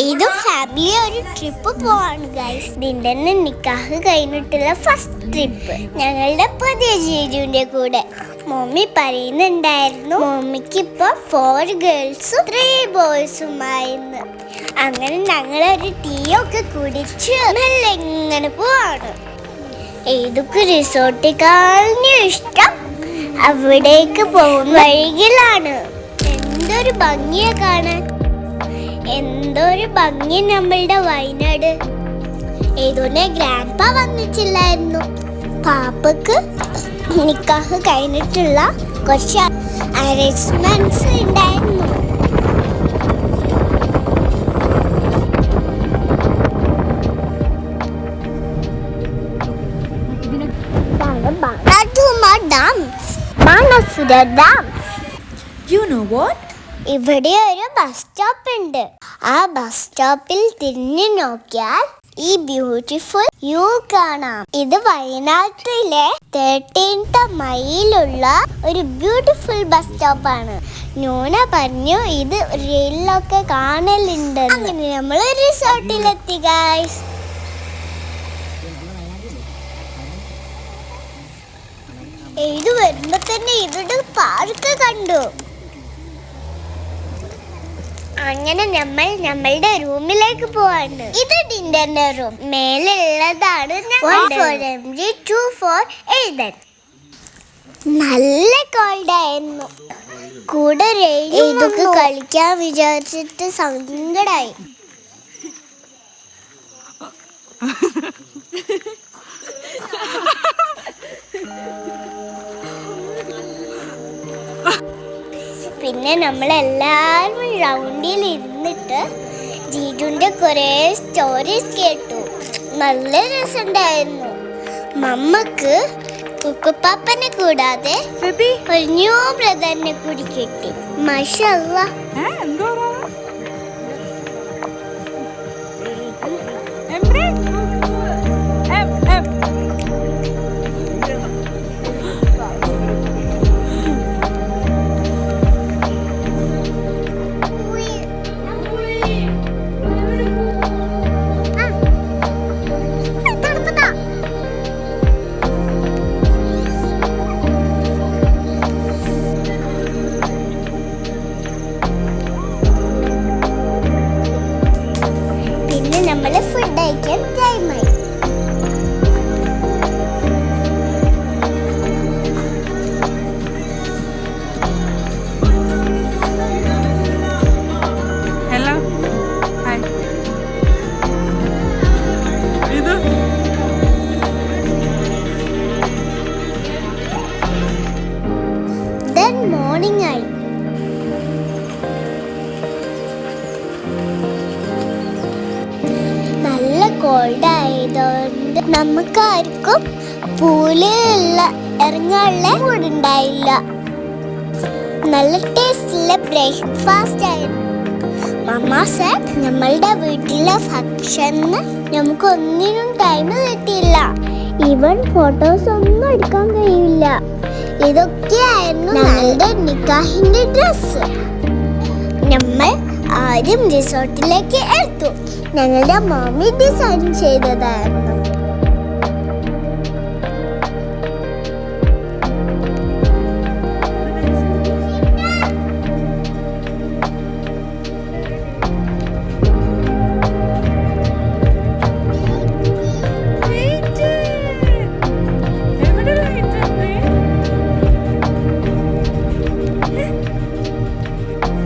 ഏതും ഫാമിലി ഒരു ട്രിപ്പ് പോവാണ് ഗൈസ്. ഇതിന്റെ നിക്കാഹ് കഴിഞ്ഞിട്ടുള്ള ഫസ്റ്റ് ട്രിപ്പ് ഞങ്ങളുടെ പുതിയ ജീജുവിന്റെ കൂടെ. മമ്മി പറയുന്നുണ്ടായിരുന്നു മമ്മിക്ക് ഇപ്പൊ 4 ഗേൾസും 3 ബോയ്സുമായിരുന്നു. അങ്ങനെ ഞങ്ങളൊരു ടീ ഒക്കെ കുടിച്ച് നല്ല ഇങ്ങനെ പോവാണ്. ഏതൊക്കെ റിസോർട്ടിക്കാളിന് ഇഷ്ടം അവിടേക്ക് പോകുന്ന വഴികളാണ്. എന്തൊരു ഭംഗിയാ കാണാൻ, എന്തൊരു ഭംഗി നമ്മളുടെ വയനാട്. ഏതോനെ ഗ്രാൻഡ്പ വന്നിട്ടില്ലായിരുന്നു. പാപ്പക്ക് നിക്കാഹ് കഴിഞ്ഞിട്ടുള്ള കുറച്ച് അറേഞ്ച്മെന്റ്സ് ഉണ്ടായിരുന്നു. ഇവിടെ ഒരു ബസ് സ്റ്റോപ്പ് ഉണ്ട്. ആ ബസ് സ്റ്റോപ്പിൽ തിരിഞ്ഞു നോക്കിയാൽ ഈ ബ്യൂട്ടിഫുൾ വ്യൂ കാണാം. ഇത് വയനാട്ടിലെ 13th മൈലുള്ള ഒരു ബ്യൂട്ടിഫുൾ ബസ് സ്റ്റോപ്പാണ്. നൂന പറഞ്ഞു ഇത് റീലിലൊക്കെ കാണലുണ്ട്. അങ്ങനെ നമ്മൾ റിസോർട്ടിലെത്തി ഗൈസ്. ഇത് വരുമ്പോ തന്നെ ഇവിടെ പാർക്ക് കണ്ടു. അങ്ങനെ നമ്മൾ നമ്മളുടെ റൂമിലേക്ക് പോവാണ്. ഇത് ഡിന്നറിന്റെ റൂം. മേലുള്ളതാണ് നല്ല കോൾഡായിരുന്നു. കൂടെ ഇതൊക്കെ കളിക്കാൻ വിചാരിച്ചിട്ട് സങ്കടായി. പിന്നെ നമ്മളെല്ലാവരും റൗണ്ടിൽ ഇരുന്നിട്ട് ജീജുന്റെ കുറേ സ്റ്റോറീസ് കേട്ടു. നല്ല രസമുണ്ടായിരുന്നു. മമ്മക്ക് കുക്കുപ്പാപ്പനെ കൂടാതെ ഒരു ന്യൂ ബ്രദറിനെ കൂടി കിട്ടി. മാഷാഅല്ലാ. നമ്മള് ഫുഡ് കഴിക്കാൻ ടൈമായി. Hello hi. ഇത് ദെൻ മോർണിംഗ് ആയി. കോൾഡ് ആയതുകൊണ്ട് നമുക്കാർക്കും പൂളിലുള്ള ഇറങ്ങാനുള്ള മൂടുണ്ടായില്ല. നല്ല ടേസ്റ്റുള്ള ബ്രേക്ക്ഫാസ്റ്റ് ആയിരുന്നു. മമ്മ സാർ നമ്മളുടെ വീട്ടിലെ ഫംഗ്ഷന് നമുക്കൊന്നിനും ടൈം കിട്ടിയില്ല. ഈവൻ ഫോട്ടോസ് ഒന്നും എടുക്കാൻ കഴിയില്ല. ഇതൊക്കെയായിരുന്നു ഞങ്ങളുടെ നിക്കാഹിന്റെ ഡ്രസ്സ്. നമ്മൾ ആദ്യം റിസോർട്ടിലേക്ക് എടുത്തു. ഞങ്ങളുടെ മമ്മി ഡിസൈൻ ചെയ്തതായിരുന്നു.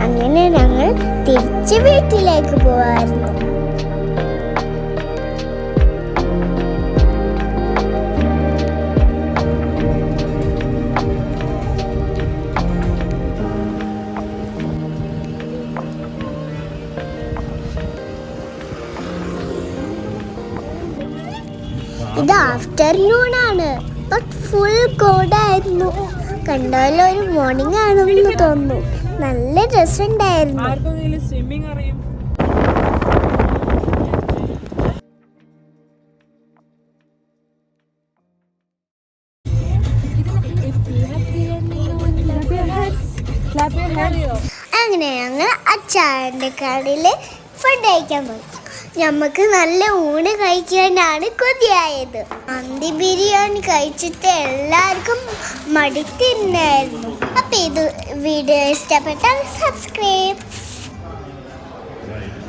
അങ്ങനെ ഞങ്ങൾ തിരിച്ച് വീട്ടിലേക്ക് പോവായിരുന്നു. ഇത് ആഫ്റ്റർനൂൺ ആണ്. ബട്ട് ഫുൾ കോൾഡായിരുന്നു. കണ്ടാലും ഒരു മോർണിംഗ് ആണെന്ന് തോന്നുന്നു. നല്ല രസമുണ്ടായിരുന്നു. അങ്ങനെ ഞങ്ങൾ അച്ചാറിന്റെ കടയിൽ ഫുഡ് കഴിക്കാൻ പോയി. നമുക്ക് നല്ല ഊണ് കഴിക്കാനാണ് കൊതിയായത്. മന്തി ബിരിയാണി കഴിച്ചിട്ട് എല്ലാവർക്കും മടുത്തിരുന്നായിരുന്നു. അപ്പൊ ഇത് വീഡിയോ ഇഷ്ടപ്പെട്ടാൽ സബ്സ്ക്രൈബ്.